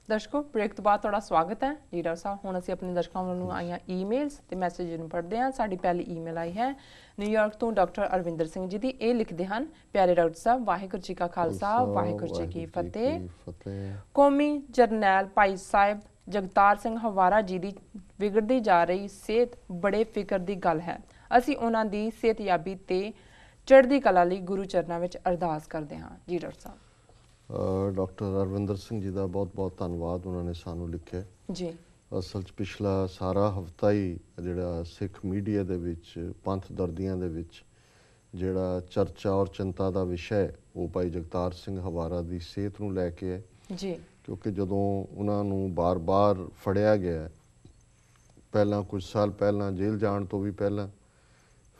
दर्शकों ब्रेक तो बाद तुहाडा स्वागत है जी डॉक्टर साहब। हुण असीं अपने दर्शकों वालों आईयां ईमेल्स ते मैसेज नूं पढ़दे हां। साडी पहली ईमेल आई है न्यूयॉर्क तो डॉक्टर अरविंदर सिंह जी दी। ये लिखदे हन, प्यारे डॉक्टर साहब वाहिगुरू जी का खालसा वाहिगुरू जी की फतेह। कौमी जरनैल भाई साहिब जगतार सिंह हवारा जी दी विगड़दी जा रही सेहत बड़े फिक्र दी गल है। असीं उन्हां दी सेहतयाबी ते चढ़दी कला लई गुरु चरनां विच अरदास करदे हां जी डॉक्टर साहब। डॉक्टर अरविंदर सिंह जी का बहुत बहुत धन्यवाद, उन्होंने सानू लिखे जी। असल पिछला सारा हफ्ता ही जिहड़ा सिख मीडिया दे विच पंथ दर्दियां दे विच जिहड़ा चर्चा और चिंता का विषय वो भाई जगतार सिंह हवारा की सेहत नूं लैके है जी। क्योंकि जदों उन्होंने बार बार फड़िया गया पहला कुछ साल पहला जेल जाण तो भी पहला,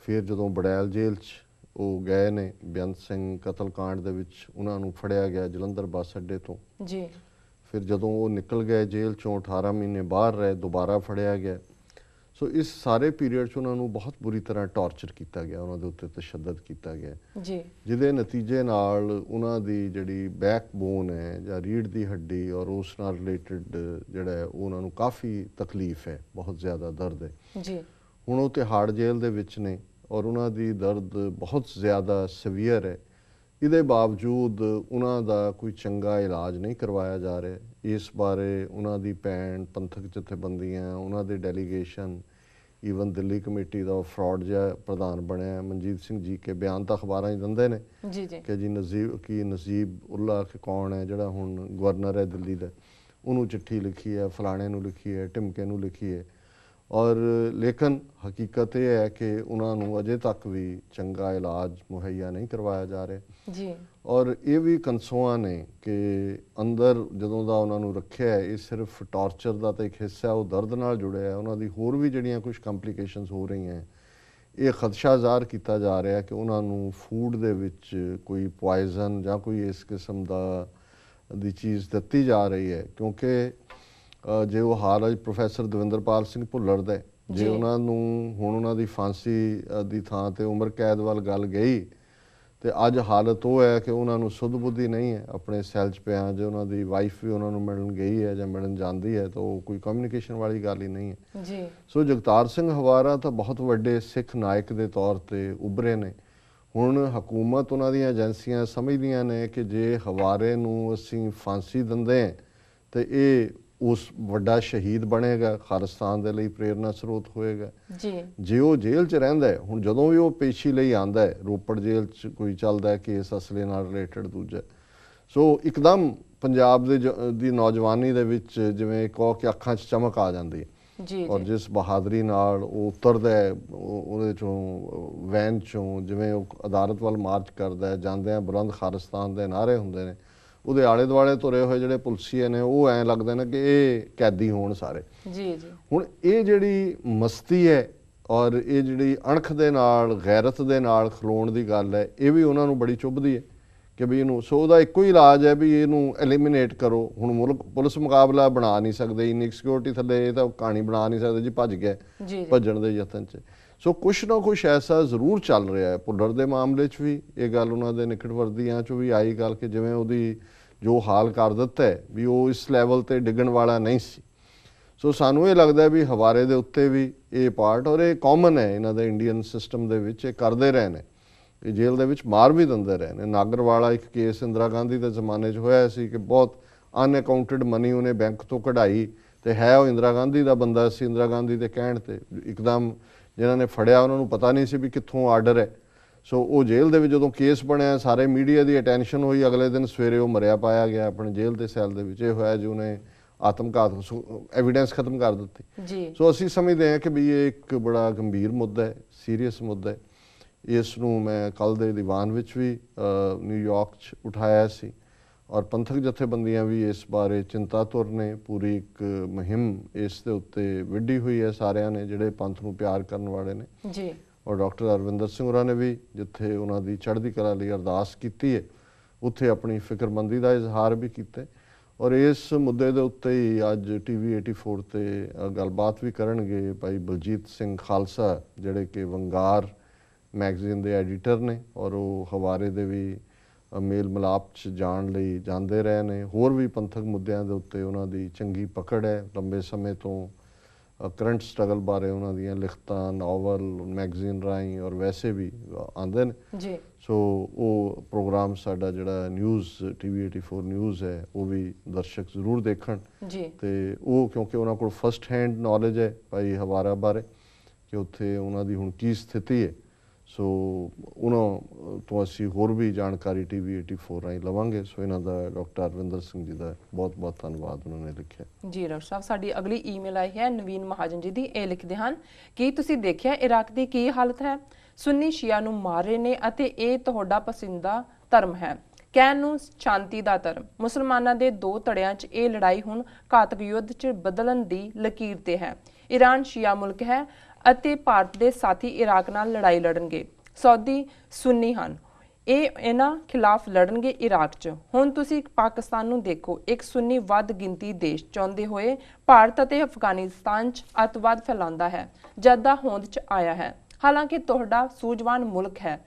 फिर जदों बड़ैल जेल च वो गए ने बेअंत सिंह कतलकांड दे विच उन्होंने फड़िया गया जलंधर बस अड्डे तो जी। फिर जदों वो निकल गए जेल चों 18 महीने बाहर रहे दोबारा फड़िया गया। सो इस सारे पीरीयड च उन्होंने बहुत बुरी तरह टॉर्चर किया गया, उन्होंने उत्ते तशद्दद किया गया जी। जिहदे नतीजे नाल उन्हां दी जिहड़ी बैक बोन है जां रीढ़ दी हड्डी और उस नाल रिलेटेड जिहड़ा है उन्होंने काफ़ी तकलीफ है, बहुत ज़्यादा दर्द है जी। हुण वो तिहाड़ जेल दे विच ने और उन्हां दी दर्द बहुत ज़्यादा सीवियर है। इहदे बावजूद उन्हां दा कोई चंगा इलाज नहीं करवाया जा रहा। इस बारे उन्हां दी भैन पंथक जथेबंदियां उन्हां दे डेलीगेशन ईवन दिल्ली कमेटी का फ्रॉड जिहा प्रधान बनया मनजीत सिंह जी के बयान तो अखबारां ही दिंदे ने कि जी नजीब उल्ला कि कौन है जिहड़ा हुण गवर्नर है दिल्ली का, उन्होंने चिट्ठी लिखी है, फलाणे नूं लिखी है, टिमके नूं लिखी है और लेकिन हकीकत यह है कि उन्होंने अजे तक भी चंगा इलाज मुहैया नहीं करवाया जा रहा जी। और ये भी कंसोआ ने कि अंदर जदों दा उन्होंने रखिया है ये सिर्फ टॉर्चर का तो एक हिस्सा है, वो दर्द नाल जुड़िया है, उन्होंने होर भी जड़ियाँ कुछ कंप्लीकेशनस हो रही हैं। ये खदशा ज़ाहिर किया जा रहा है कि उन्होंने फूड दे विच कोई पॉइजन जां कोई इस किस्म दी चीज़ दिती जा रही है क्योंकि जे वो हाल है प्रोफैसर दविंदरपाल सिंह भुल्लर दे जे उन्होंने हुण उन्हां दी फांसी दी थां ते उम्र कैद वाल गल गई तो अज हालत वो है कि उन्होंने सुध बुद्धि नहीं है, अपने सैल च पिया जो उन्होंने वाइफ भी उन्होंने मिलन गई है जां मिलन जाती है तो कोई कम्यूनीकेशन वाली गल ही नहीं है जी। सो जगतार सिंह हवारा तो बहुत वड्डे सिख नायक के तौर पर उभरे ने। हुण हकूमत उन्हां दी एजेंसियां समझदियां ने कि जे हवारे नूं असीं फांसी दिंदे तो ये उस वड्डा शहीद बनेगा, खालिस्तान दे लई प्रेरणा स्रोत होएगा जी। जे वो जेल च रहिंदा है हुण जदों भी वो पेशी लई आंदा है रोपड़ जेल च कोई चलदा है केस असले नाल रिलेटेड दूजा सो एकदम पंजाब दी नौजवानी दे विच जिवें कहो कि अखां च चमक आ जांदी है जी। और जिस बहादरी नाल वो उतरदा है उहदे चों वैन चों जिवें वो अदालत वाल मार्च करदा है जांदे बुलंद खालिस्तान दे नारे हुंदे ने ਉਹਦੇ ਆਲੇ ਦੁਆਲੇ ਤੁਰੇ ਹੋਏ ਜਿਹੜੇ ਪੁਲਸੀਏ ਨੇ ਉਹ ਐਂ ਲੱਗਦੇ ਨੇ ਕਿ ਇਹ ਕੈਦੀ ਹੋਣ ਸਾਰੇ ਜੀ ਜੀ। ਹੁਣ ਇਹ ਜਿਹੜੀ ਮਸਤੀ ਹੈ ਔਰ ਇਹ ਜਿਹੜੀ ਅਣਖ ਦੇ ਨਾਲ ਗੈਰਤ ਦੇ ਨਾਲ ਖਲੋਣ ਦੀ ਗੱਲ ਹੈ ਇਹ ਵੀ ਉਹਨਾਂ ਨੂੰ ਬੜੀ ਚੁੱਭਦੀ ਹੈ ਕਿ ਵੀ ਇਹਨੂੰ ਸੋ ਉਹਦਾ ਇੱਕੋ ਹੀ ਇਲਾਜ ਹੈ ਵੀ ਇਹਨੂੰ ਐਲੀਮੀਨੇਟ ਕਰੋ। ਹੁਣ ਮੁਲਕ ਪੁਲਿਸ ਮੁਕਾਬਲਾ ਬਣਾ ਨਹੀਂ ਸਕਦੇ, ਇੰਨੀ ਸਿਕਿਉਰਿਟੀ ਥੱਲੇ ਇਹ ਤਾਂ ਕਹਾਣੀ ਬਣਾ ਨਹੀਂ ਸਕਦੇ ਜੀ ਭੱਜ ਗਏ ਭੱਜਣ ਦੇ ਯਤਨ 'ਚ ਸੋ ਕੁਛ ਨਾ ਕੁਛ ਐਸਾ ਜ਼ਰੂਰ ਚੱਲ ਰਿਹਾ ਹੈ। ਭੁੱਲਰ ਦੇ ਮਾਮਲੇ 'ਚ ਵੀ ਇਹ ਗੱਲ ਉਹਨਾਂ ਦੇ ਨਿਕਟ ਵਰਦੀਆਂ 'ਚ ਵੀ ਆਈ ਗੱਲ ਕਿ ਜਿਵੇਂ ਉਹਦੀ जो हाल कर दिता है भी वो इस लैवल पर डिगण वाला नहीं सी सो सानू ये लगता भी हवारे के उत्ते भी ये पार्ट और ये कॉमन है इन्हों के इंडियन सिस्टम के करते रहे ने जेल के मार भी देंदे रहे ने। नागर वाला एक केस इंदिरा गांधी के जमाने होया सी कि बहुत अनअकाउंटेड मनी उन्हें बैंक तो कढ़ाई तो है वो इंदिरा गांधी का बंदा सी, इंदिरा गांधी के कहण ते एकदम जिन्होंने फड़िया उन्होंने पता नहीं सी भी कित्थों आर्डर है सो वो जेल के जो केस बनया सारे मीडिया की अटैंशन हुई, अगले दिन सवेरे वो मरिया पाया गया अपने जेल के सैल के होया जी उन्हें आत्मघात एविडेंस खत्म कर दी। सो असी समझते हैं कि भी ये एक बड़ा गंभीर मुद्दा है, सीरीयस मुद्दा है। इसनूं मैं कल दे दीवान विच भी न्यूयॉर्क उठाया सी और पंथक जथेबंदियां भी इस बारे चिंतातुर ने, पूरी एक मुहिम इस दे उत्ते विढ़ी हुई है सारियां ने जिहड़े पंथ नूं प्यार करन वाले ने जी। और डॉक्टर अरविंदर सिंह होरां ने भी जिथे उन्होंने चढ़दी कला लई अरदास की है उत्थे अपनी फिक्रमंदी का इजहार भी किया और इस मुद्दे के उत्ते ही अज TV 84 ते गलबात भी करनगे भाई बलजीत सिंह खालसा जिहड़े कि वंगार मैगजीन के एडिटर ने और वो हवारे दे भी ਮੇਲ ਮਿਲਾਪ 'ਚ ਜਾਣ ਲਈ ਜਾਂਦੇ ਰਹੇ ਨੇ। ਹੋਰ ਵੀ ਪੰਥਕ ਮੁੱਦਿਆਂ ਦੇ ਉੱਤੇ ਉਹਨਾਂ ਦੀ ਚੰਗੀ ਪਕੜ ਹੈ। ਲੰਬੇ ਸਮੇਂ ਤੋਂ ਕਰੰਟ ਸਟਰਗਲ ਬਾਰੇ ਉਹਨਾਂ ਦੀਆਂ ਲਿਖਤਾਂ, ਨਾਵਲ, ਮੈਗਜ਼ੀਨ ਰਾਹੀਂ ਔਰ ਵੈਸੇ ਵੀ ਆਉਂਦੇ ਨੇ ਜੀ। ਸੋ ਉਹ ਪ੍ਰੋਗਰਾਮ ਸਾਡਾ ਜਿਹੜਾ ਨਿਊਜ਼ TV 84 ਨਿਊਜ਼ ਹੈ ਉਹ ਵੀ ਦਰਸ਼ਕ ਜ਼ਰੂਰ ਦੇਖਣ ਜੀ। ਤੇ ਉਹ ਕਿਉਂਕਿ ਉਹਨਾਂ ਕੋਲ ਫਸਟ ਹੈਂਡ ਨੌਲੇਜ ਹੈ ਭਾਈ ਹਵਾਰਾ ਬਾਰੇ ਕਿ ਉੱਥੇ ਉਹਨਾਂ ਦੀ ਹੁਣ ਕੀ ਸਥਿਤੀ ਹੈ। ਸੋ ਉਹਨਾਂ ਤੋਂ ਅਸੀਂ ਹੋਰ ਵੀ ਜਾਣਕਾਰੀ TV 84 ਰਾਹੀਂ ਲਵਾਂਗੇ। ਸੋ ਇਹਨਾਂ ਦਾ ਡਾਕਟਰ ਅਰਵਿੰਦਰ ਸਿੰਘ ਜੀ ਦਾ ਬਹੁਤ ਬਹੁਤ ਧੰਨਵਾਦ ਉਹਨਾਂ ਨੇ ਲਿਖਿਆ ਜੀ। ਡਾਕਟਰ ਸਾਹਿਬ ਸਾਡੀ ਅਗਲੀ ਈਮੇਲ ਆਈ ਹੈ ਨਵੀਨ ਮਹਾਜਨ ਜੀ ਦੀ। ਇਹ ਲਿਖਦੇ ਹਨ ਕਿ ਤੁਸੀਂ ਦੇਖਿਆ ਇਰਾਕ ਦੀ ਕੀ ਹਾਲਤ ਹੈ, ਸੁੰਨੀ ਸ਼ੀਆ ਨੂੰ ਮਾਰ ਰਹੇ ਨੇ ਅਤੇ ਇਹ ਤੁਹਾਡਾ ਪਸੰਦੀਦਾ ਧਰਮ ਹੈ, ਕਹਿਣ ਨੂੰ ਸ਼ਾਂਤੀ ਦਾ ਧਰਮ। ਮੁਸਲਮਾਨਾਂ ਦੇ ਦੋ ਧੜਿਆਂ 'ਚ ਇਹ ਲੜਾਈ ਹੁਣ ਘਾਤਕ ਯੁੱਧ 'ਚ ਬਦਲਣ ਦੀ ਲਕੀਰ ਤੇ ਹੈ। ਈਰਾਨ ਸ਼ੀਆ ਮੁਲਕ ਹੈ ਅਤੇ ਭਾਰਤ ਦੇ ਸਾਥੀ ਇਰਾਕ ਨਾਲ ਲੜਾਈ ਲੜਨਗੇ। ਸਾਊਦੀ ਸੁੰਨੀ ਹਨ, ਇਹ ਇਹਨਾਂ ਖਿਲਾਫ ਲੜਨਗੇ ਇਰਾਕ 'ਚ। ਹੁਣ ਤੁਸੀਂ ਪਾਕਿਸਤਾਨ ਨੂੰ ਦੇਖੋ, ਇੱਕ ਸੁੰਨੀ ਵੱਧ ਗਿਣਤੀ ਦੇਸ਼ ਚਾਹੁੰਦੇ ਹੋਏ ਭਾਰਤ ਅਤੇ ਅਫਗਾਨਿਸਤਾਨ 'ਚ ਅੱਤਵਾਦ ਫੈਲਾਉਂਦਾ ਹੈ ਜਦ ਦਾ ਹੋਂਦ 'ਚ ਆਇਆ ਹੈ। ਹਾਲਾਂਕਿ ਤੁਹਾਡਾ ਸੂਝਵਾਨ ਮੁਲਕ ਹੈ।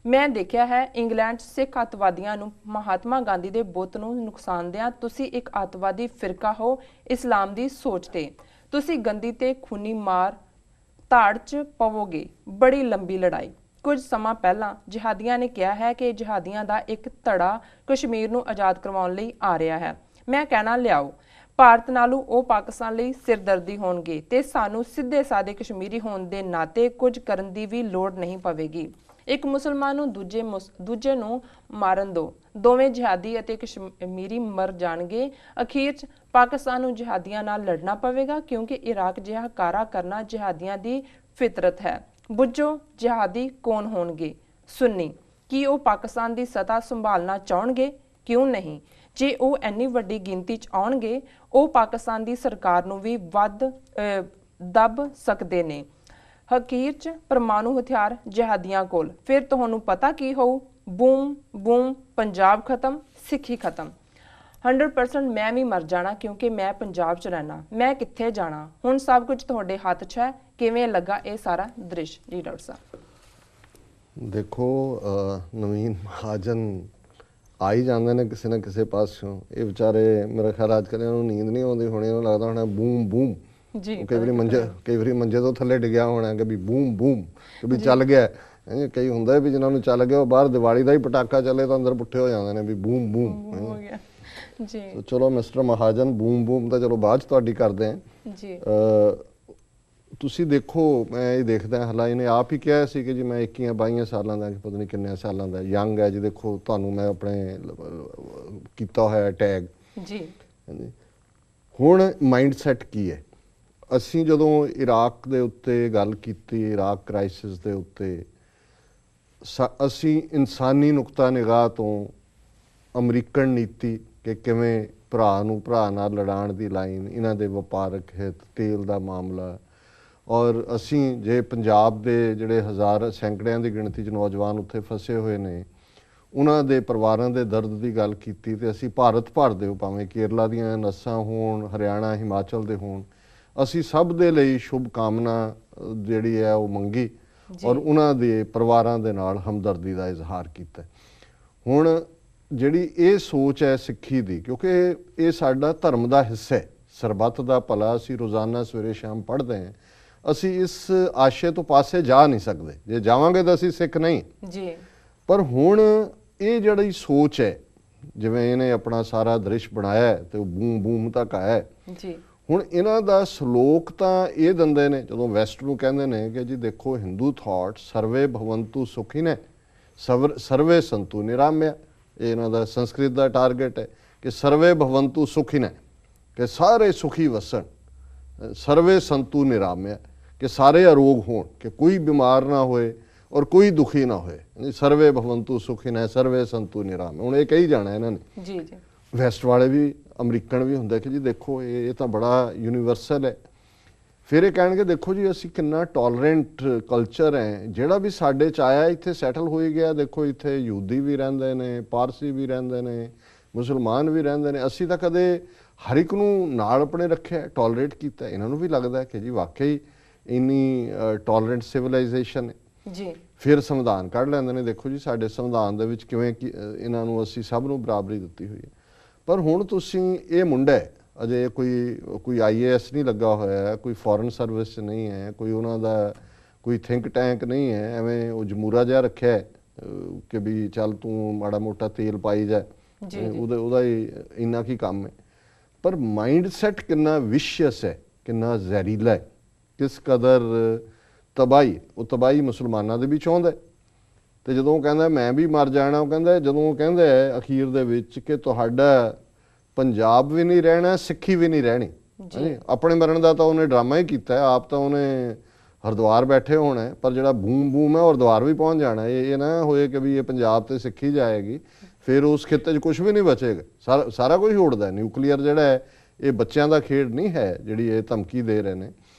ਮੈਂ ਦੇਖਿਆ ਹੈ ਇੰਗਲੈਂਡ 'ਚ ਸਿੱਖ ਅੱਤਵਾਦੀਆਂ ਨੂੰ ਮਹਾਤਮਾ ਗਾਂਧੀ ਦੇ ਬੁੱਤ ਨੂੰ ਨੁਕਸਾਨ ਦਿਆਂ ਤੁਸੀਂ ਇੱਕ ਅੱਤਵਾਦੀ ਫਿਰਕਾ ਹੋ ਇਸਲਾਮ ਦੀ ਸੋਚ ਤੇ। ਤੁਸੀਂ ਗੰਦੀ ਤੇ ਖੂਨੀ ਮਾਰ ਧਾੜ 'ਚ ਪਵੋਗੇ। ਬੜੀ ਲੰਬੀ ਲੜਾਈ। ਕੁਝ ਸਮਾਂ ਪਹਿਲਾਂ ਜਿਹਾਦੀਆਂ ਨੇ ਕਿਹਾ ਹੈ ਕਿ ਜਿਹਾਦੀਆਂ ਦਾ ਇੱਕ ਧੜਾ ਕਸ਼ਮੀਰ ਨੂੰ ਆਜ਼ਾਦ ਕਰਵਾਉਣ ਲਈ ਆ ਰਿਹਾ ਹੈ। ਮੈਂ ਕਹਿਣਾ ਲਿਆਓ, ਭਾਰਤ ਨਾਲੋਂ ਉਹ ਪਾਕਿਸਤਾਨ ਲਈ ਸਿਰਦਰਦੀ ਹੋਣਗੇ ਤੇ ਸਾਨੂੰ ਸਿੱਧੇ ਸਾਦੇ ਕਸ਼ਮੀਰੀ ਹੋਣ ਦੇ ਨਾਤੇ ਕੁਝ ਕਰਨ ਦੀ ਵੀ ਲੋੜ ਨਹੀਂ ਪਵੇਗੀ। ਇੱਕ ਮੁਸਲਮਾਨ ਨੂੰ ਦੂਜੇ ਨੂੰ ਮਾਰਨ ਦਿਓ, ਦੋਵੇਂ ਜਿਹਾਦੀ ਅਤੇ ਕਸ਼ਮੀਰੀ ਮਰ ਜਾਣਗੇ। ਅਖੀਰ 'ਚ ਪਾਕਿਸਤਾਨ ਨੂੰ ਜਿਹਾਦੀਆਂ ਨਾਲ ਲੜਨਾ ਪਵੇਗਾ ਕਿਉਂਕਿ ਇਰਾਕ ਜਿਹਾ ਕਾਰਾ ਕਰਨਾ ਜਿਹਾਦੀਆਂ ਦੀ ਫਿਤਰਤ ਹੈ। ਬੁੱਝੋ ਜਿਹਾਦੀ ਕੌਣ ਹੋਣਗੇ? ਸੁੰਨੀ। ਕੀ ਉਹ ਪਾਕਿਸਤਾਨ ਦੀ ਸੱਤਾ ਸੰਭਾਲਣਾ ਚਾਹਣਗੇ? ਕਿਉਂ ਨਹੀਂ? ਜੇ ਉਹ ਇੰਨੀ ਵੱਡੀ ਗਿਣਤੀ 'ਚ ਆਉਣਗੇ ਉਹ ਪਾਕਿਸਤਾਨ ਦੀ ਸਰਕਾਰ ਨੂੰ ਵੀ ਦੱਬ ਸਕਦੇ ਨੇ। ਅਖੀਰ 'ਚ ਪਰਮਾਣੂ ਹਥਿਆਰ ਜਿਹਾਦੀਆਂ ਕੋਲ। ਫਿਰ ਤੁਹਾਨੂੰ ਪਤਾ ਕੀ ਹੋਊ? ਬੂਮ ਬੂਮ, ਪੰਜਾਬ ਖਤਮ, ਸਿੱਖੀ ਖਤਮ। 100% ਮੈਂ ਵੀ ਮਰ ਜਾਣਾ ਕਿਉਂਕਿ ਮੈਂ ਪੰਜਾਬ 'ਚ ਰਹਿਣਾ। ਮੈਂ ਕਿੱਥੇ ਜਾਣਾ? ਹੁਣ ਸਭ ਕੁਝ ਤੁਹਾਡੇ ਹੱਥ 'ਚ ਹੈ। ਕਿਵੇਂ ਲੱਗਾ ਇਹ ਸਾਰਾ ਦ੍ਰਿਸ਼ ਜੀ ਡਾਕਟਰ ਸਾਹਿਬ? ਦੇਖੋ ਨਵੀਨ ਮਹਾਜਨ ਆ ਹੀ ਜਾਂਦੇ ਨੇ ਕਿਸੇ ਨਾ ਕਿਸੇ ਪਾਸਿਓਂ। ਇਹ ਵਿਚਾਰੇ ਮੇਰਾ ਖਿਆਲ ਅੱਜ ਕੱਲ੍ਹ ਇਹਨਾਂ ਨੂੰ ਨੀਂਦ ਨਹੀਂ ਆਉਂਦੀ ਹੋਣੀ, ਇਹਨੂੰ ਲੱਗਦਾ ਹੋਣਾ ਬੂਮ ਬੂਮ ਜੀ। ਕਈ ਵਾਰੀ ਮੰਜੇ ਤੋਂ ਥੱਲੇ ਡਿੱਗਿਆ ਹੋਣਾ ਕਿ ਵੀ ਬੂਮ ਬੂਮ ਕਿ ਵੀ ਚੱਲ ਗਿਆ। ਕਈ ਹੁੰਦਾ ਵੀ ਜਿਹਨਾਂ ਨੂੰ ਚੱਲ ਗਿਆ ਉਹ ਬਾਹਰ ਦੀਵਾਲੀ ਦਾ ਹੀ ਪਟਾਕਾ ਚੱਲੇ ਤਾਂ ਅੰਦਰ ਪੁੱਠੇ ਹੋ ਜਾਂਦੇ ਨੇ ਵੀ ਬੂਮ ਬੂਮ ਜੀ। ਚਲੋ ਮਿਸਟਰ ਮਹਾਜਨ, ਬੂਮ ਬੂਮ ਤਾਂ ਚਲੋ ਬਾਅਦ 'ਚ ਤੁਹਾਡੀ ਕਰਦੇ ਹਾਂ ਜੀ। ਤੁਸੀਂ ਦੇਖੋ, ਮੈਂ ਇਹ ਦੇਖਦਾ ਹਾਲਾਂ ਇਹਨੇ ਆਪ ਹੀ ਕਿਹਾ ਸੀ ਕਿ ਜੀ ਮੈਂ 21-22 ਸਾਲਾਂ ਦਾ, ਪਤਾ ਨਹੀਂ ਕਿੰਨੇ ਸਾਲਾਂ ਦਾ ਯੰਗ ਹੈ ਜੀ। ਦੇਖੋ ਤੁਹਾਨੂੰ ਮੈਂ ਆਪਣੇ ਕੀਤਾ ਹੋਇਆ ਟੈਗ ਜੀ। ਹੁਣ ਮਾਈਂਡ ਸੈਟ ਕੀ ਹੈ? ਅਸੀਂ ਜਦੋਂ ਇਰਾਕ ਦੇ ਉੱਤੇ ਗੱਲ ਕੀਤੀ, ਇਰਾਕ ਕ੍ਰਾਈਸਿਸ ਦੇ ਉੱਤੇ, ਅਸੀਂ ਇਨਸਾਨੀ ਨੁਕਤਾ ਨਿਗਾਹ ਤੋਂ ਅਮਰੀਕਨ ਨੀਤੀ ਕਿ ਕਿਵੇਂ ਭਰਾ ਨੂੰ ਭਰਾ ਨਾਲ ਲੜਾਉਣ ਦੀ ਲਾਈਨ, ਇਹਨਾਂ ਦੇ ਵਪਾਰਕ ਹਿੱਤ, ਤੇਲ ਦਾ ਮਾਮਲਾ, ਔਰ ਅਸੀਂ ਜੇ ਪੰਜਾਬ ਦੇ ਜਿਹੜੇ ਹਜ਼ਾਰ ਸੈਂਕੜਿਆਂ ਦੀ ਗਿਣਤੀ 'ਚ ਨੌਜਵਾਨ ਉੱਥੇ ਫਸੇ ਹੋਏ ਨੇ ਉਹਨਾਂ ਦੇ ਪਰਿਵਾਰਾਂ ਦੇ ਦਰਦ ਦੀ ਗੱਲ ਕੀਤੀ, ਤੇ ਅਸੀਂ ਭਾਰਤ ਭਰ ਦੇ ਭਾਵੇਂ ਕੇਰਲਾ ਦੀਆਂ ਨਸਾਂ ਹੋਣ, ਹਰਿਆਣਾ, ਹਿਮਾਚਲ ਦੇ ਹੋਣ, ਅਸੀਂ ਸਭ ਦੇ ਲਈ ਸ਼ੁਭ ਕਾਮਨਾ ਜਿਹੜੀ ਹੈ ਉਹ ਮੰਗੀ ਔਰ ਉਹਨਾਂ ਦੇ ਪਰਿਵਾਰਾਂ ਦੇ ਨਾਲ ਹਮਦਰਦੀ ਦਾ ਇਜ਼ਹਾਰ ਕੀਤਾ। ਹੁਣ ਜਿਹੜੀ ਇਹ ਸੋਚ ਹੈ ਸਿੱਖੀ ਦੀ, ਕਿਉਂਕਿ ਇਹ ਸਾਡਾ ਧਰਮ ਦਾ ਹਿੱਸਾ ਹੈ, ਸਰਬੱਤ ਦਾ ਭਲਾ ਅਸੀਂ ਰੋਜ਼ਾਨਾ ਸਵੇਰੇ ਸ਼ਾਮ ਪੜ੍ਹਦੇ ਹਾਂ। ਅਸੀਂ ਇਸ ਆਸ਼ੇ ਤੋਂ ਪਾਸੇ ਜਾ ਨਹੀਂ ਸਕਦੇ, ਜੇ ਜਾਵਾਂਗੇ ਤਾਂ ਅਸੀਂ ਸਿੱਖ ਨਹੀਂ ਜੀ। ਪਰ ਹੁਣ ਇਹ ਜਿਹੜੀ ਸੋਚ ਹੈ, ਜਿਵੇਂ ਇਹਨੇ ਆਪਣਾ ਸਾਰਾ ਦ੍ਰਿਸ਼ ਬਣਾਇਆ ਤੇ ਉਹ ਬੂਮ ਬੂਮ ਤੱਕ ਆਇਆ ਜੀ। ਹੁਣ ਇਹਨਾਂ ਦਾ ਸਲੋਕ ਤਾਂ ਇਹ ਦਿੰਦੇ ਨੇ, ਜਦੋਂ ਵੈਸਟ ਨੂੰ ਕਹਿੰਦੇ ਨੇ ਕਿ ਜੀ ਦੇਖੋ ਹਿੰਦੂ ਥਾਟ ਸਰਵੇ ਭਵੰਤੂ ਸੁਖੀ ਨੇ ਸਰਵੇ ਸੰਤੂ ਨਿਰਾਮਿਆ। ਇਹ ਇਹਨਾਂ ਦਾ ਸੰਸਕ੍ਰਿਤ ਦਾ ਟਾਰਗੇਟ ਹੈ ਕਿ ਸਰਵੇ ਭਵੰਤੂ ਸੁਖੀ ਨੇ, ਕਿ ਸਾਰੇ ਸੁਖੀ ਵਸਣ, ਸਰਵੇ ਸੰਤੂ ਨਿਰਾਮਿਆ, ਕਿ ਸਾਰੇ ਅਰੋਗ ਹੋਣ, ਕਿ ਕੋਈ ਬਿਮਾਰ ਨਾ ਹੋਏ ਔਰ ਕੋਈ ਦੁਖੀ ਨਾ ਹੋਏ। ਸਰਵੇ ਭਵੰਤੂ ਸੁਖੀ ਨੇ ਸਰਵੇ ਸੰਤੂ ਨਿਰਾਮਿਆ। ਹੁਣ ਇਹ ਕਹੀ ਜਾਣਾ ਇਹਨਾਂ ਨੇ ਜੀ ਜੀ। ਵੈਸਟ ਵਾਲੇ ਵੀ, ਅਮਰੀਕਨ ਵੀ ਹੁੰਦਾ ਕਿ ਜੀ ਦੇਖੋ ਇਹ ਤਾਂ ਬੜਾ ਯੂਨੀਵਰਸਲ ਹੈ। ਫਿਰ ਇਹ ਕਹਿਣਗੇ ਦੇਖੋ ਜੀ ਅਸੀਂ ਕਿੰਨਾ ਟੋਲਰੈਂਟ ਕਲਚਰ ਹੈ, ਜਿਹੜਾ ਵੀ ਸਾਡੇ 'ਚ ਆਇਆ ਇੱਥੇ ਸੈਟਲ ਹੋ ਹੀ ਗਿਆ। ਦੇਖੋ ਇੱਥੇ ਯਹੂਦੀ ਵੀ ਰਹਿੰਦੇ ਨੇ, ਪਾਰਸੀ ਵੀ ਰਹਿੰਦੇ ਨੇ, ਮੁਸਲਮਾਨ ਵੀ ਰਹਿੰਦੇ ਨੇ। ਅਸੀਂ ਤਾਂ ਕਦੇ ਹਰ ਇੱਕ ਨੂੰ ਨਾਲ ਆਪਣੇ ਰੱਖਿਆ, ਟੋਲਰੇਟ ਕੀਤਾ। ਇਹਨਾਂ ਨੂੰ ਵੀ ਲੱਗਦਾ ਕਿ ਜੀ ਵਾਕਈ ਇੰਨੀ ਟੋਲਰੈਂਟ ਸਿਵਲਾਈਜੇਸ਼ਨ ਹੈ ਜੀ। ਫਿਰ ਸੰਵਿਧਾਨ ਕੱਢ ਲੈਂਦੇ ਨੇ। ਦੇਖੋ ਜੀ ਸਾਡੇ ਸੰਵਿਧਾਨ ਦੇ ਵਿੱਚ ਕਿਵੇਂ ਇਹਨਾਂ ਨੂੰ ਅਸੀਂ ਸਭ ਨੂੰ ਬਰਾਬਰੀ ਦਿੱਤੀ ਹੋਈ ਹੈ। ਪਰ ਹੁਣ ਤੁਸੀਂ ਇਹ ਮੁੰਡਾ ਅਜੇ ਕੋਈ IAS ਨਹੀਂ ਲੱਗਾ ਹੋਇਆ, ਕੋਈ ਫੋਰਨ ਸਰਵਿਸ ਨਹੀਂ ਹੈ, ਕੋਈ ਉਹਨਾਂ ਦਾ ਕੋਈ ਥਿੰਕ ਟੈਂਕ ਨਹੀਂ ਹੈ, ਐਵੇਂ ਉਹ ਜਮੂਰਾ ਜਿਹਾ ਰੱਖਿਆ ਕਿ ਵੀ ਚੱਲ ਤੂੰ ਮਾੜਾ ਮੋਟਾ ਤੇਲ ਪਾਈ ਜਾ, ਉਹਦਾ ਹੀ ਇੰਨਾ ਕੀ ਕੰਮ ਹੈ। ਪਰ ਮਾਈਂਡ ਸੈਟ ਕਿੰਨਾ ਵਿਸ਼ੀਅਸ ਹੈ, ਕਿੰਨਾ ਜ਼ਹਿਰੀਲਾ ਹੈ, ਕਿਸ ਕਦਰ ਤਬਾਹੀ। ਉਹ ਤਬਾਹੀ ਮੁਸਲਮਾਨਾਂ ਦੇ ਵੀ ਚਾਹੁੰਦਾ। ਤੇ ਜਦੋਂ ਉਹ ਕਹਿੰਦਾ ਮੈਂ ਵੀ ਮਰ ਜਾਣਾ, ਉਹ ਕਹਿੰਦਾ ਜਦੋਂ ਉਹ ਕਹਿੰਦਾ ਅਖੀਰ ਦੇ ਵਿੱਚ ਕਿ ਤੁਹਾਡਾ ਪੰਜਾਬ ਵੀ ਨਹੀਂ ਰਹਿਣਾ, ਸਿੱਖੀ ਵੀ ਨਹੀਂ ਰਹਿਣੀ। ਆਪਣੇ ਮਰਨ ਦਾ ਤਾਂ ਉਹਨੇ ਡਰਾਮਾ ਹੀ ਕੀਤਾ, ਆਪ ਤਾਂ ਉਹਨੇ ਹਰਿਦੁਆਰ ਬੈਠੇ ਹੋਣਾ, ਪਰ ਜਿਹੜਾ ਬੂਮ ਬੂਮ ਹੈ ਉਹ ਹਰਿਦੁਆਰ ਵੀ ਪਹੁੰਚ ਜਾਣਾ। ਇਹ ਨਾ ਹੋਏ ਕਿ ਵੀ ਇਹ ਪੰਜਾਬ ਤੇ ਸਿੱਖੀ ਜਾਏਗੀ, ਫਿਰ ਉਸ ਖਿੱਤੇ 'ਚ ਕੁਝ ਵੀ ਨਹੀਂ ਬਚੇਗਾ, ਸਾਰਾ ਕੁਝ ਉੱਡਦਾ। ਨਿਊਕਲੀਅਰ ਜਿਹੜਾ ਹੈ ਇਹ ਬੱਚਿਆਂ ਦਾ ਖੇਡ ਨਹੀਂ ਹੈ, ਜਿਹੜੀ ਇਹ ਧਮਕੀ ਦੇ ਰਹੇ ਨੇ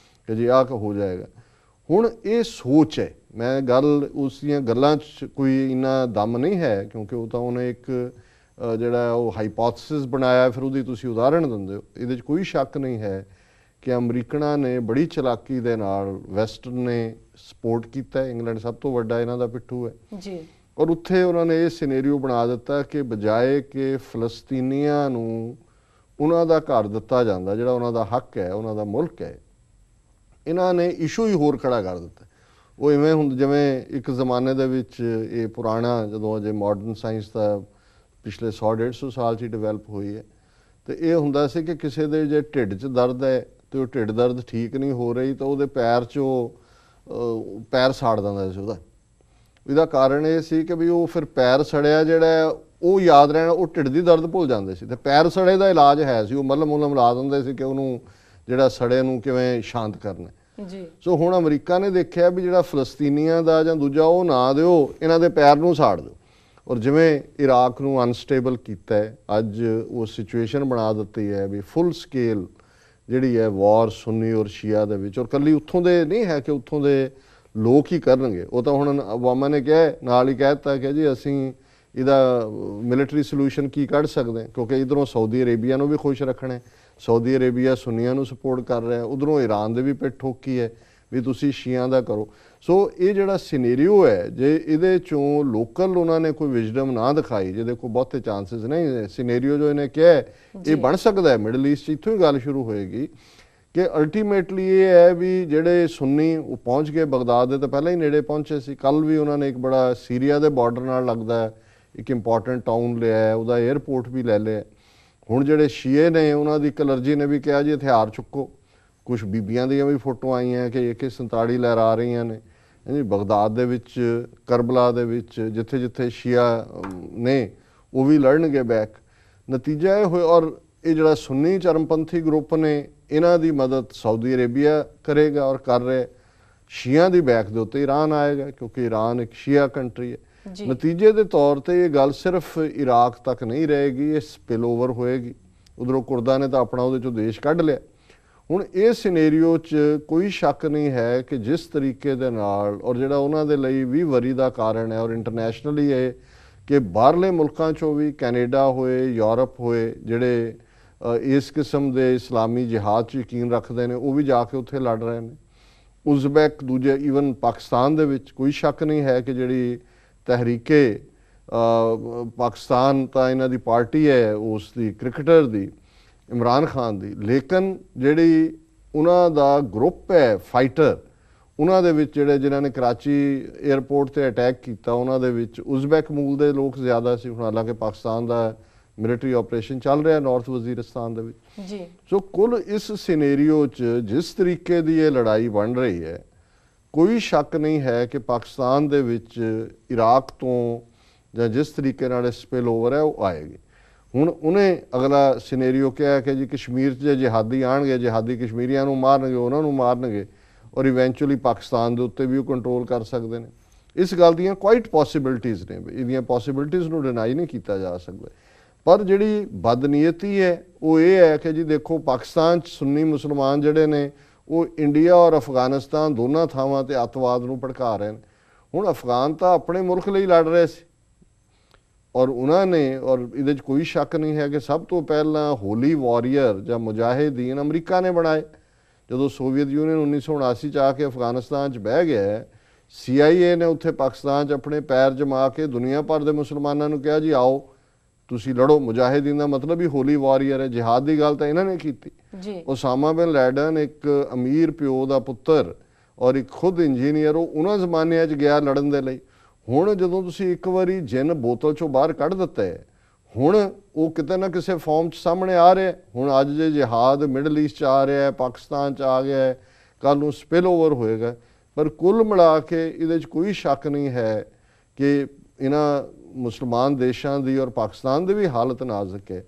ਕਿ ਜੀ ਆਹ ਹੋ ਜਾਏਗਾ। ਹੁਣ ਇਹ ਸੋਚ ਹੈ, ਮੈਂ ਗੱਲ ਉਸ ਦੀਆਂ ਗੱਲਾਂ 'ਚ ਕੋਈ ਇੰਨਾ ਦਮ ਨਹੀਂ ਹੈ, ਕਿਉਂਕਿ ਉਹ ਤਾਂ ਉਹਨੇ ਇੱਕ ਜਿਹੜਾ ਉਹ ਹਾਈਪੋਥੇਸਿਸ ਬਣਾਇਆ, ਫਿਰ ਉਹਦੀ ਤੁਸੀਂ ਉਦਾਹਰਣ ਦਿੰਦੇ ਹੋ। ਇਹਦੇ 'ਚ ਕੋਈ ਸ਼ੱਕ ਨਹੀਂ ਹੈ ਕਿ ਅਮਰੀਕਨਾਂ ਨੇ ਬੜੀ ਚਲਾਕੀ ਦੇ ਨਾਲ ਵੈਸਟਰਨ ਨੇ ਸਪੋਰਟ ਕੀਤਾ। ਇੰਗਲੈਂਡ ਸਭ ਤੋਂ ਵੱਡਾ ਇਹਨਾਂ ਦਾ ਪਿੱਠੂ ਹੈ ਜੀ, ਔਰ ਉੱਥੇ ਉਹਨਾਂ ਨੇ ਇਹ ਸਿਨੈਰੀਓ ਬਣਾ ਦਿੱਤਾ ਕਿ ਬਜਾਏ ਕਿ ਫਲਸਤੀਨੀਆਂ ਨੂੰ ਉਹਨਾਂ ਦਾ ਘਰ ਦਿੱਤਾ ਜਾਂਦਾ, ਜਿਹੜਾ ਉਹਨਾਂ ਦਾ ਹੱਕ ਹੈ, ਉਹਨਾਂ ਦਾ ਮੁਲਕ ਹੈ, ਇਹਨਾਂ ਨੇ ਇਸ਼ੂ ਹੀ ਹੋਰ ਖੜਾ ਕਰ ਦਿੱਤਾ। ਉਹ ਇਵੇਂ ਹੁੰਦਾ ਜਿਵੇਂ ਇੱਕ ਜ਼ਮਾਨੇ ਦੇ ਵਿੱਚ ਇਹ ਪੁਰਾਣਾ, ਜਦੋਂ ਅਜੇ ਮਾਡਰਨ ਸਾਇੰਸ ਦਾ ਪਿਛਲੇ 100-150 ਸਾਲ 'ਚ ਹੀ ਡਿਵੈਲਪ ਹੋਈ ਹੈ, ਤੇ ਇਹ ਹੁੰਦਾ ਸੀ ਕਿ ਕਿਸੇ ਦੇ ਜੇ ਢਿੱਡ 'ਚ ਦਰਦ ਹੈ ਤੇ ਉਹ ਢਿੱਡ ਦਰਦ ਠੀਕ ਨਹੀਂ ਹੋ ਰਹੀ ਤਾਂ ਉਹਦੇ ਪੈਰ 'ਚ ਉਹ ਪੈਰ ਸਾੜ ਦਿੰਦਾ ਸੀ ਉਹਦਾ। ਇਹਦਾ ਕਾਰਨ ਇਹ ਸੀ ਕਿ ਵੀ ਉਹ ਫਿਰ ਪੈਰ ਸੜਿਆ ਜਿਹੜਾ ਉਹ ਯਾਦ ਰਹਿਣਾ, ਉਹ ਢਿੱਡ ਦੀ ਦਰਦ ਭੁੱਲ ਜਾਂਦੇ ਸੀ। ਤੇ ਪੈਰ ਸੜੇ ਦਾ ਇਲਾਜ ਹੈ ਸੀ, ਉਹ ਮੱਲਮ ਲਾ ਦਿੰਦੇ ਸੀ ਕਿ ਉਹਨੂੰ ਜਿਹੜਾ ਸੜੇ ਨੂੰ ਕਿਵੇਂ ਸ਼ਾਂਤ ਕਰਨਾ ਜੀ। ਸੋ ਹੁਣ ਅਮਰੀਕਾ ਨੇ ਦੇਖਿਆ ਵੀ ਜਿਹੜਾ ਫਲਸਤੀਨੀਆਂ ਦਾ ਜਾਂ ਦੂਜਾ ਉਹ ਨਾ ਦਿਓ, ਇਹਨਾਂ ਦੇ ਪੈਰ ਨੂੰ ਸਾੜ ਦਿਓ। ਔਰ ਜਿਵੇਂ ਇਰਾਕ ਨੂੰ ਅਨਸਟੇਬਲ ਕੀਤਾ ਹੈ, ਅੱਜ ਉਹ ਸਿਚੁਏਸ਼ਨ ਬਣਾ ਦਿੱਤੀ ਹੈ ਵੀ ਫੁੱਲ ਸਕੇਲ ਜਿਹੜੀ ਹੈ ਵਾਰ ਸੁੰਨੀ ਔਰ ਸ਼ੀਆ ਦੇ ਵਿੱਚ। ਔਰ ਕੱਲੀ ਉੱਥੋਂ ਦੇ ਨਹੀਂ ਹੈ ਕਿ ਉੱਥੋਂ ਦੇ ਲੋਕ ਹੀ ਕਰਨਗੇ, ਉਹ ਤਾਂ ਹੁਣ ਓਬਾਮਾ ਨੇ ਕਿਹਾ, ਨਾਲ ਹੀ ਕਹਿ ਦਿੱਤਾ ਕਿ ਜੀ ਅਸੀਂ ਇਹਦਾ ਮਿਲਟਰੀ ਸੋਲੂਸ਼ਨ ਕੀ ਕੱਢ ਸਕਦੇ ਹਾਂ, ਕਿਉਂਕਿ ਇੱਧਰੋਂ ਸਾਊਦੀ ਅਰੇਬੀਆ ਨੂੰ ਵੀ ਖੁਸ਼ ਰੱਖਣਾ। ਸਾਊਦੀ ਅਰੇਬੀਆ ਸੁੰਨੀਆਂ ਨੂੰ ਸਪੋਰਟ ਕਰ ਰਿਹਾ, ਉੱਧਰੋਂ ਈਰਾਨ ਦੇ ਵੀ ਪਿੱਠ ਠੋਕੀ ਹੈ ਵੀ ਤੁਸੀਂ ਸ਼ੀਆਂ ਦਾ ਕਰੋ। ਸੋ ਇਹ ਜਿਹੜਾ ਸਿਨੈਰੀਓ ਹੈ, ਜੇ ਇਹਦੇ 'ਚੋਂ ਲੋਕਲ ਉਹਨਾਂ ਨੇ ਕੋਈ ਵਿਜ਼ਡਮ ਨਾ ਦਿਖਾਈ, ਜਿਹਦੇ ਕੋਲ ਬਹੁਤੇ ਚਾਂਸਿਸ ਨਹੀਂ, ਸਿਨੈਰੀਓ ਜੋ ਇਹਨੇ ਕਿਹਾ ਇਹ ਬਣ ਸਕਦਾ ਹੈ ਮਿਡਲ ਈਸਟ 'ਚ, ਇੱਥੋਂ ਹੀ ਗੱਲ ਸ਼ੁਰੂ ਹੋਏਗੀ ਕਿ ਅਲਟੀਮੇਟਲੀ ਇਹ ਹੈ ਵੀ ਜਿਹੜੇ ਸੁੰਨੀ ਉਹ ਪਹੁੰਚ ਗਏ ਬਗਦਾਦ ਦੇ, ਤਾਂ ਪਹਿਲਾਂ ਹੀ ਨੇੜੇ ਪਹੁੰਚੇ ਸੀ। ਕੱਲ ਵੀ ਉਹਨਾਂ ਨੇ ਇੱਕ ਬੜਾ ਸੀਰੀਆ ਦੇ ਬਾਰਡਰ ਨਾਲ ਲੱਗਦਾ ਇੱਕ ਇੰਪੋਰਟੈਂਟ ਟਾਊਨ ਲਿਆ, ਉਹਦਾ 에ਅਰਪੋਰਟ ਵੀ ਲੈ ਲਿਆ। ਹੁਣ ਜਿਹੜੇ ਸ਼ੀਏ ਨੇ ਉਹਨਾਂ ਦੀ ਕਲਰਜੀ ਨੇ ਵੀ ਕਿਹਾ ਜੀ ਹਥਿਆਰ ਚੁੱਕੋ। ਕੁਛ ਬੀਬੀਆਂ ਦੀਆਂ ਵੀ ਫੋਟੋਆਂ ਆਈਆਂ ਕਿ AK-47 ਲਹਿਰਾ ਰਹੀਆਂ ਨੇ ਜੀ ਬਗਦਾਦ ਦੇ ਵਿੱਚ, ਕਰਬਲਾ ਦੇ ਵਿੱਚ, ਜਿੱਥੇ ਜਿੱਥੇ ਸ਼ੀਆ ਨੇ ਉਹ ਵੀ ਲੜਨਗੇ ਬੈਕ। ਨਤੀਜਾ ਇਹ ਹੋਇਆ, ਔਰ ਇਹ ਜਿਹੜਾ ਸੁੰਨੀ ਚਰਮਪੰਥੀ ਗਰੁੱਪ ਨੇ ਇਹਨਾਂ ਦੀ ਮਦਦ ਸਾਊਦੀ ਅਰੇਬੀਆ ਕਰੇਗਾ ਔਰ ਕਰ ਰਿਹਾ। ਸ਼ੀਆਂ ਦੀ ਬੈਕ ਦੇ ਉੱਤੇ ਈਰਾਨ ਆਏਗਾ, ਕਿਉਂਕਿ ਈਰਾਨ ਇੱਕ ਸ਼ੀਆ ਕੰਟਰੀ ਹੈ। ਨਤੀਜੇ ਦੇ ਤੌਰ ਤੇ ਇਹ ਗੱਲ ਸਿਰਫ ਇਰਾਕ ਤੱਕ ਨਹੀਂ ਰਹੇਗੀ, ਇਹ ਸਪਿਲ ਓਵਰ ਹੋਏਗੀ। ਉਧਰੋਂ ਕੁਰਦਾਂ ਨੇ ਤਾਂ ਆਪਣਾ ਉਹਦੇ ਚੋਂ ਦੇਸ਼ ਕੱਢ ਲਿਆ। ਹੁਣ ਇਹ ਸਿਨੈਰੀਓ 'ਚ ਕੋਈ ਸ਼ੱਕ ਨਹੀਂ ਹੈ ਕਿ ਜਿਸ ਤਰੀਕੇ ਦੇ ਨਾਲ, ਔਰ ਜਿਹੜਾ ਉਹਨਾਂ ਦੇ ਲਈ ਵੀ ਵਰੀ ਦਾ ਕਾਰਨ ਹੈ ਔਰ ਇੰਟਰਨੈਸ਼ਨਲੀ ਇਹ ਕਿ ਬਾਹਰਲੇ ਮੁਲਕਾਂ 'ਚੋਂ ਵੀ, ਕੈਨੇਡਾ ਹੋਏ, ਯੂਰਪ ਹੋਏ, ਜਿਹੜੇ ਇਸ ਕਿਸਮ ਦੇ ਇਸਲਾਮੀ ਜਿਹਾਦ 'ਚ ਯਕੀਨ ਰੱਖਦੇ ਨੇ, ਉਹ ਵੀ ਜਾ ਕੇ ਉੱਥੇ ਲੜ ਰਹੇ ਨੇ। ਉਜ਼ਬੈਕ, ਦੂਜੇ ਈਵਨ ਪਾਕਿਸਤਾਨ ਦੇ ਵਿੱਚ ਕੋਈ ਸ਼ੱਕ ਨਹੀਂ ਹੈ ਕਿ ਜਿਹੜੀ ਤਹਿਰੀਕੇ ਪਾਕਿਸਤਾਨ ਤਾਂ ਇਹਨਾਂ ਦੀ ਪਾਰਟੀ ਹੈ, ਉਸ ਦੀ ਕ੍ਰਿਕਟਰ ਦੀ, ਇਮਰਾਨ ਖਾਨ ਦੀ, ਲੇਕਿਨ ਜਿਹੜੀ ਉਹਨਾਂ ਦਾ ਗਰੁੱਪ ਹੈ ਫਾਈਟਰ, ਉਹਨਾਂ ਦੇ ਵਿੱਚ ਜਿਨ੍ਹਾਂ ਨੇ ਕਰਾਚੀ 에ਅਰਪੋਰਟ 'ਤੇ ਅਟੈਕ ਕੀਤਾ, ਉਹਨਾਂ ਦੇ ਵਿੱਚ ਉਜ਼ਬੈਕ ਮੂਲ ਦੇ ਲੋਕ ਜ਼ਿਆਦਾ ਸੀ। ਹੁਣ ਹਾਲਾਂਕਿ ਪਾਕਿਸਤਾਨ ਦਾ ਮਿਲਟਰੀ ਆਪਰੇਸ਼ਨ ਚੱਲ ਰਿਹਾ ਨਾਰਥ ਵਜ਼ੀਰਿਸਤਾਨ ਦੇ ਵਿੱਚ ਜੀ। ਸੋ ਕੁੱਲ ਇਸ ਸਿਨੈਰੀਓ 'ਚ ਜਿਸ ਤਰੀਕੇ ਦੀ ਇਹ ਲੜਾਈ ਬਣ ਰਹੀ ਹੈ, ਕੋਈ ਸ਼ੱਕ ਨਹੀਂ ਹੈ ਕਿ ਪਾਕਿਸਤਾਨ ਦੇ ਵਿੱਚ ਇਰਾਕ ਤੋਂ ਜਾਂ ਜਿਸ ਤਰੀਕੇ ਨਾਲ ਸਪਿਲ ਓਵਰ ਹੈ ਉਹ ਆਏਗੀ। ਹੁਣ ਉਹਨੇ ਅਗਲਾ ਸਿਨੈਰੀਓ ਕਿਹਾ ਕਿ ਜੀ ਕਸ਼ਮੀਰ 'ਚ ਜੇ ਜਿਹਾਦੀ ਆਉਣਗੇ, ਜਿਹਾਦੀ ਕਸ਼ਮੀਰੀਆਂ ਨੂੰ ਮਾਰਨਗੇ, ਉਹਨਾਂ ਨੂੰ ਮਾਰਨਗੇ, ਔਰ ਇਵੈਂਚੁਅਲੀ ਪਾਕਿਸਤਾਨ ਦੇ ਉੱਤੇ ਵੀ ਉਹ ਕੰਟਰੋਲ ਕਰ ਸਕਦੇ ਨੇ। ਇਸ ਗੱਲ ਦੀਆਂ ਕੁਆਇਟ ਪੋਸੀਬਿਲਿਟੀਜ਼ ਨੇ, ਇਹਦੀਆਂ ਪੋਸੀਬਿਲਿਟੀਜ਼ ਨੂੰ ਡਿਨਾਈ ਨਹੀਂ ਕੀਤਾ ਜਾ ਸਕਦਾ। ਪਰ ਜਿਹੜੀ ਬਦਨੀਅਤੀ ਹੈ ਉਹ ਇਹ ਹੈ ਕਿ ਜੀ ਦੇਖੋ ਪਾਕਿਸਤਾਨ 'ਚ ਸੁੰਨੀ ਮੁਸਲਮਾਨ ਜਿਹੜੇ ਨੇ ਉਹ ਇੰਡੀਆ ਔਰ ਅਫਗਾਨਿਸਤਾਨ ਦੋਨਾਂ ਥਾਵਾਂ 'ਤੇ ਅੱਤਵਾਦ ਨੂੰ ਭੜਕਾ ਰਹੇ ਨੇ। ਹੁਣ ਅਫਗਾਨ ਤਾਂ ਆਪਣੇ ਮੁਲਕ ਲਈ ਲੜ ਰਹੇ ਸੀ, ਔਰ ਉਹਨਾਂ ਨੇ, ਔਰ ਇਹਦੇ 'ਚ ਕੋਈ ਸ਼ੱਕ ਨਹੀਂ ਹੈ ਕਿ ਸਭ ਤੋਂ ਪਹਿਲਾਂ ਹੋਲੀ ਵਾਰੀਅਰ ਜਾਂ ਮੁਜਾਹਿਦੀਨ ਅਮਰੀਕਾ ਨੇ ਬਣਾਏ। ਜਦੋਂ ਸੋਵੀਅਤ ਯੂਨੀਅਨ 1979 'ਚ ਆ ਕੇ ਅਫਗਾਨਿਸਤਾਨ 'ਚ ਬਹਿ ਗਿਆ, CIA ਨੇ ਉੱਥੇ ਪਾਕਿਸਤਾਨ 'ਚ ਆਪਣੇ ਪੈਰ ਜਮਾ ਕੇ ਦੁਨੀਆ ਭਰ ਦੇ ਮੁਸਲਮਾਨਾਂ ਨੂੰ ਕਿਹਾ ਜੀ ਆਓ ਤੁਸੀਂ ਲੜੋ। ਮੁਜਾਹਿਦੀਨ ਦਾ ਮਤਲਬ ਹੀ ਹੋਲੀ ਵਾਰੀਅਰ ਹੈ। ਜਿਹਾਦ ਦੀ ਗੱਲ ਤਾਂ ਇਹਨਾਂ ਨੇ ਕੀਤੀ ਜੀ। ਉਸਾਮਾ ਬਿਨ ਲੈਡਨ ਇੱਕ ਅਮੀਰ ਪਿਓ ਦਾ ਪੁੱਤਰ ਔਰ ਇੱਕ ਖੁਦ ਇੰਜੀਨੀਅਰ, ਉਹ ਉਹਨਾਂ ਜ਼ਮਾਨਿਆਂ 'ਚ ਗਿਆ ਲੜਨ ਦੇ ਲਈ। ਹੁਣ ਜਦੋਂ ਤੁਸੀਂ ਇੱਕ ਵਾਰੀ ਜਿੰਨ ਬੋਤਲ 'ਚੋਂ ਬਾਹਰ ਕੱਢ ਦਿੱਤਾ ਹੈ, ਹੁਣ ਉਹ ਕਿਤੇ ਨਾ ਕਿਸੇ ਫਾਰਮ 'ਚ ਸਾਹਮਣੇ ਆ ਰਿਹਾ। ਹੁਣ ਅੱਜ ਜੇ ਜਿਹਾਦ ਮਿਡਲ ਈਸਟ 'ਚ ਆ ਰਿਹਾ ਹੈ, ਪਾਕਿਸਤਾਨ 'ਚ ਆ ਗਿਆ ਹੈ, ਕੱਲ੍ਹ ਨੂੰ ਸਪਿਲ ਓਵਰ ਹੋਏਗਾ। ਪਰ ਕੁੱਲ ਮਿਲਾ ਕੇ ਇਹਦੇ 'ਚ ਕੋਈ ਸ਼ੱਕ ਨਹੀਂ ਹੈ ਕਿ ਇਹਨਾਂ ਮੁਸਲਮਾਨ ਦੇਸ਼ਾਂ ਦੀ ਔਰ ਪਾਕਿਸਤਾਨ ਦੀ ਵੀ ਹਾਲਤ ਨਾਜ਼ੁਕ ਹੈ।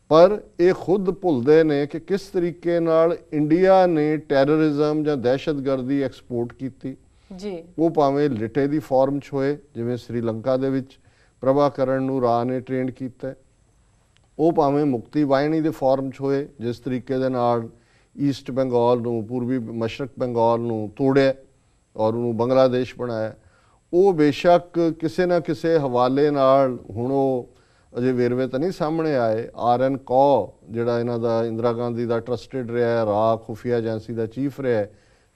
ਪਰ ਇਹ ਖੁਦ ਭੁੱਲਦੇ ਨੇ ਕਿ ਕਿਸ ਤਰੀਕੇ ਨਾਲ ਇੰਡੀਆ ਨੇ ਟੈਰਰਿਜ਼ਮ ਜਾਂ ਦਹਿਸ਼ਤਗਰਦੀ ਐਕਸਪੋਰਟ ਕੀਤੀ ਜੀ। ਉਹ ਭਾਵੇਂ ਲਿਟੇ ਦੀ ਫਾਰਮ 'ਚ ਹੋਏ, ਜਿਵੇਂ ਸ੍ਰੀਲੰਕਾ ਦੇ ਵਿੱਚ ਪ੍ਰਭਾਕਰਨ ਨੂੰ ਰਾਹ ਨੇ ਟ੍ਰੇਨ ਕੀਤਾ, ਉਹ ਭਾਵੇਂ ਮੁਕਤੀ ਵਾਹਿਨੀ ਦੇ ਫਾਰਮ 'ਚ ਹੋਏ, ਜਿਸ ਤਰੀਕੇ ਦੇ ਨਾਲ ਈਸਟ ਬੰਗਾਲ ਨੂੰ, ਪੂਰਬੀ ਮਸ਼ਰਕ ਬੰਗਾਲ ਨੂੰ ਤੋੜਿਆ ਔਰ ਉਹਨੂੰ ਬੰਗਲਾਦੇਸ਼ ਬਣਾਇਆ। ਉਹ ਬੇਸ਼ੱਕ ਕਿਸੇ ਨਾ ਕਿਸੇ ਹਵਾਲੇ ਨਾਲ, ਹੁਣ ਉਹ ਅਜੇ ਵੇਰਵੇ ਤਾਂ ਨਹੀਂ ਸਾਹਮਣੇ ਆਏ, RN ਕੌ ਜਿਹੜਾ ਇਹਨਾਂ ਦਾ ਇੰਦਰਾ ਗਾਂਧੀ ਦਾ ਟਰਸਟਡ ਰਿਹਾ, ਰਾਖ ਖੁਫੀਆ ਏਜੰਸੀ ਦਾ ਚੀਫ ਰਿਹਾ,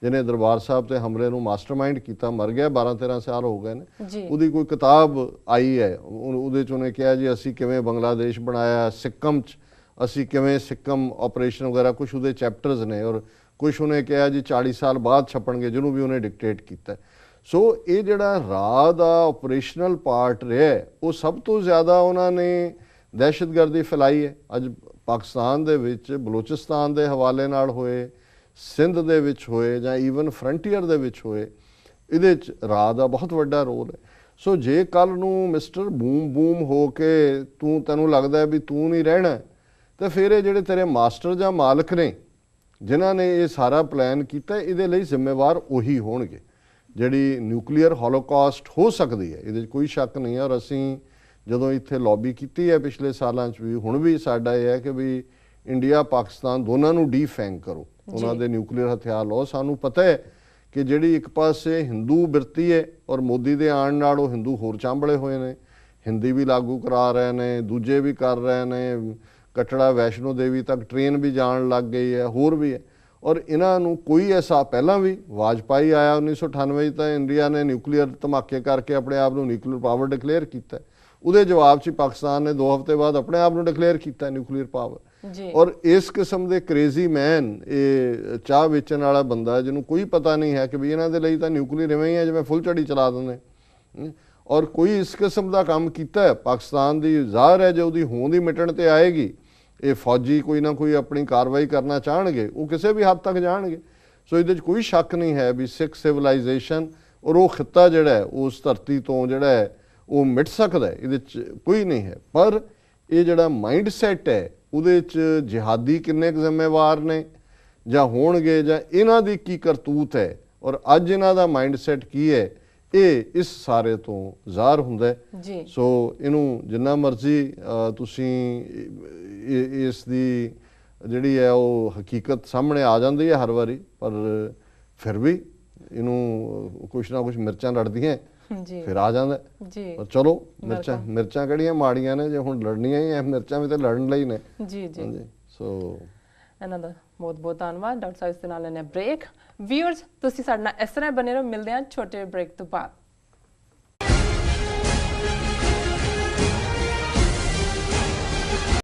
ਜਿਹਨੇ ਦਰਬਾਰ ਸਾਹਿਬ ਤੇ ਹਮਲੇ ਨੂੰ ਮਾਸਟਰਮਾਈਂਡ ਕੀਤਾ, ਮਰ ਗਿਆ, 12-13 ਸਾਲ ਹੋ ਗਏ ਨੇ। ਉਹਦੀ ਕੋਈ ਕਿਤਾਬ ਆਈ ਹੈ, ਉਹਦੇ 'ਚ ਉਹਨੇ ਕਿਹਾ ਜੀ ਅਸੀਂ ਕਿਵੇਂ ਬੰਗਲਾਦੇਸ਼ ਬਣਾਇਆ, ਸਿੱਕਮ 'ਚ ਅਸੀਂ ਕਿਵੇਂ ਸਿੱਕਮ ਆਪਰੇਸ਼ਨ ਵਗੈਰਾ, ਕੁਛ ਉਹਦੇ ਚੈਪਟਰਸ ਨੇ, ਔਰ ਕੁਛ ਉਹਨੇ ਕਿਹਾ ਜੀ 40 ਸਾਲ ਬਾਅਦ ਛਪਣਗੇ, ਜਿਹਨੂੰ ਵੀ ਉਹਨੇ ਡਿਕਟੇਟ ਕੀਤਾ। ਸੋ ਇਹ ਜਿਹੜਾ ਰਾਹ ਦਾ ਆਪਰੇਸ਼ਨਲ ਪਾਰਟ ਰਿਹਾ, ਉਹ ਸਭ ਤੋਂ ਜ਼ਿਆਦਾ ਉਹਨਾਂ ਨੇ ਦਹਿਸ਼ਤਗਰਦੀ ਫੈਲਾਈ ਹੈ। ਅੱਜ ਪਾਕਿਸਤਾਨ ਦੇ ਵਿੱਚ ਬਲੋਚਿਸਤਾਨ ਦੇ ਹਵਾਲੇ ਨਾਲ ਹੋਏ, ਸਿੰਧ ਦੇ ਵਿੱਚ ਹੋਏ, ਜਾਂ ਈਵਨ ਫਰੰਟੀਅਰ ਦੇ ਵਿੱਚ ਹੋਏ, ਇਹਦੇ 'ਚ ਰਾਹ ਦਾ ਬਹੁਤ ਵੱਡਾ ਰੋਲ ਹੈ। ਸੋ ਜੇ ਕੱਲ੍ਹ ਨੂੰ ਮਿਸਟਰ ਬੂਮ ਬੂਮ ਹੋ ਕੇ ਤੈਨੂੰ ਲੱਗਦਾ ਵੀ ਤੂੰ ਨਹੀਂ ਰਹਿਣਾ, ਤਾਂ ਫਿਰ ਇਹ ਜਿਹੜੇ ਤੇਰੇ ਮਾਸਟਰ ਜਾਂ ਮਾਲਕ ਨੇ ਜਿਨ੍ਹਾਂ ਨੇ ਇਹ ਸਾਰਾ ਪਲਾਨ ਕੀਤਾ, ਇਹਦੇ ਲਈ ਜ਼ਿੰਮੇਵਾਰ ਉਹੀ ਹੋਣਗੇ। ਜਿਹੜੀ ਨਿਊਕਲੀਅਰ ਹੋਲੋਕਾਸਟ ਹੋ ਸਕਦੀ ਹੈ, ਇਹਦੇ 'ਚ ਕੋਈ ਸ਼ੱਕ ਨਹੀਂ ਹੈ। ਔਰ ਅਸੀਂ ਜਦੋਂ ਇੱਥੇ ਲੌਬੀ ਕੀਤੀ ਹੈ ਪਿਛਲੇ ਸਾਲਾਂ 'ਚ ਵੀ, ਹੁਣ ਵੀ ਸਾਡਾ ਇਹ ਹੈ ਕਿ ਵੀ ਇੰਡੀਆ ਪਾਕਿਸਤਾਨ ਦੋਨਾਂ ਨੂੰ ਡੀਫੈਂਗ ਕਰੋ, ਉਹਨਾਂ ਦੇ ਨਿਊਕਲੀਅਰ ਹਥਿਆਰ ਲਓ। ਸਾਨੂੰ ਪਤਾ ਹੈ ਕਿ ਜਿਹੜੀ ਇੱਕ ਪਾਸੇ ਹਿੰਦੂ ਬਿਰਤੀ ਹੈ, ਔਰ ਮੋਦੀ ਦੇ ਆਉਣ ਨਾਲ ਉਹ ਹਿੰਦੂ ਹੋਰ ਚਾਂਬਲੇ ਹੋਏ ਨੇ, ਹਿੰਦੀ ਵੀ ਲਾਗੂ ਕਰਾ ਰਹੇ ਨੇ, ਦੂਜੇ ਵੀ ਕਰ ਰਹੇ ਨੇ, ਕਟੜਾ ਵੈਸ਼ਨੋ ਦੇਵੀ ਤੱਕ ਟ੍ਰੇਨ ਵੀ ਜਾਣ ਲੱਗ ਗਈ ਹੈ, ਹੋਰ ਵੀ ਹੈ। ਔਰ ਇਹਨਾਂ ਨੂੰ ਕੋਈ ਐਸਾ, ਪਹਿਲਾਂ ਵੀ ਵਾਜਪਾਈ ਆਇਆ 1998 'ਚ, ਤਾਂ ਇੰਡੀਆ ਨੇ ਨਿਊਕਲੀਅਰ ਧਮਾਕੇ ਕਰਕੇ ਆਪਣੇ ਆਪ ਨੂੰ ਨਿਊਕਲੀਅਰ ਪਾਵਰ ਡਿਕਲੇਅਰ ਕੀਤਾ। ਉਹਦੇ ਜਵਾਬ 'ਚ ਪਾਕਿਸਤਾਨ ਨੇ 2 ਹਫ਼ਤੇ ਬਾਅਦ ਆਪਣੇ ਆਪ ਨੂੰ ਡਿਕਲੇਅਰ ਕੀਤਾ ਨਿਊਕਲੀਅਰ ਪਾਵਰ। ਔਰ ਇਸ ਕਿਸਮ ਦੇ ਕ੍ਰੇਜ਼ੀ ਮੈਨ, ਇਹ ਚਾਹ ਵੇਚਣ ਵਾਲਾ ਬੰਦਾ ਜਿਹਨੂੰ ਕੋਈ ਪਤਾ ਨਹੀਂ ਹੈ ਕਿ ਵੀ ਇਹਨਾਂ ਦੇ ਲਈ ਤਾਂ ਨਿਊਕਲੀਅਰ ਇਵੇਂ ਹੀ ਹੈ ਜਿਵੇਂ ਫੁੱਲ ਝੜੀ ਚਲਾ ਦਿੰਦੇ, ਔਰ ਕੋਈ ਇਸ ਕਿਸਮ ਦਾ ਕੰਮ ਕੀਤਾ। ਪਾਕਿਸਤਾਨ ਦੀ ਜ਼ਾਹਰ ਹੈ ਜੇ ਉਹਦੀ ਹੋਂਦ ਹੀ ਮਿਟਣ ਤੇ ਆਏਗੀ, ਇਹ ਫੌਜੀ ਕੋਈ ਨਾ ਕੋਈ ਆਪਣੀ ਕਾਰਵਾਈ ਕਰਨਾ ਚਾਹਣਗੇ, ਉਹ ਕਿਸੇ ਵੀ ਹੱਦ ਤੱਕ ਜਾਣਗੇ। ਸੋ ਇਹਦੇ 'ਚ ਕੋਈ ਸ਼ੱਕ ਨਹੀਂ ਹੈ ਵੀ ਸਿੱਖ ਸਿਵਲਾਈਜੇਸ਼ਨ ਔਰ ਉਹ ਖਿੱਤਾ ਜਿਹੜਾ ਹੈ ਉਸ ਧਰਤੀ ਤੋਂ ਜਿਹੜਾ ਹੈ ਉਹ ਮਿਟ ਸਕਦਾ ਹੈ, ਇਹਦੇ 'ਚ ਕੋਈ ਨਹੀਂ ਹੈ। ਪਰ ਇਹ ਜਿਹੜਾ ਮਾਈਂਡ ਸੈਟ ਹੈ, ਉਹਦੇ 'ਚ ਜਿਹਾਦੀ ਕਿੰਨੇ ਕੁ ਜ਼ਿੰਮੇਵਾਰ ਨੇ ਜਾਂ ਹੋਣਗੇ, ਜਾਂ ਇਹਨਾਂ ਦੀ ਕੀ ਕਰਤੂਤ ਹੈ, ਔਰ ਅੱਜ ਇਹਨਾਂ ਦਾ ਮਾਈਂਡ ਸੈਟ ਕੀ ਹੈ, ਇਹ ਇਸ ਸਾਰੇ ਤੋਂ ਜ਼ਾਹਰ ਹੁੰਦਾ ਹੈ। ਸੋ ਇਹਨੂੰ ਜਿੰਨਾ ਮਰਜ਼ੀ ਤੁਸੀਂ ਇਸ ਦੀ ਜਿਹੜੀ ਹੈ ਉਹ ਹਕੀਕਤ ਸਾਹਮਣੇ ਆ ਜਾਂਦੀ ਹੈ ਹਰ ਵਾਰੀ, ਪਰ ਫਿਰ ਵੀ ਇਹਨੂੰ ਕੁਛ ਨਾ ਕੁਛ ਮਿਰਚਾਂ ਲੜਦੀਆਂ ਫਿਰ ਆ ਜਾਂਦਾ। ਪਰ ਚਲੋ ਮਿਰਚਾਂ ਕਿਹੜੀਆਂ ਮਾੜੀਆਂ ਨੇ, ਜੇ ਹੁਣ ਲੜਨੀਆਂ ਹੀ ਐ, ਮਿਰਚਾਂ ਵੀ ਤਾਂ ਲੜਨ ਲਈ ਨੇ। ਸੋ ਇਹਨਾਂ ਦਾ ਬਹੁਤ ਬਹੁਤ ਧੰਨਵਾਦ। ਡਾਕਟਰ ਸਾਹਿਬ ਇਸ ਦੇ ਨਾਲ ਲੈਣੇ ਬ੍ਰੇਕ। ਵਿਊਅਰਸ ਤੁਸੀਂ ਸਾਡੇ ਨਾਲ ਇਸ ਤਰ੍ਹਾਂ ਬਣੇ ਰਹੋ, ਮਿਲਦੇ ਹਾਂ ਛੋਟੇ ਬ੍ਰੇਕ ਤੋਂ ਬਾਅਦ।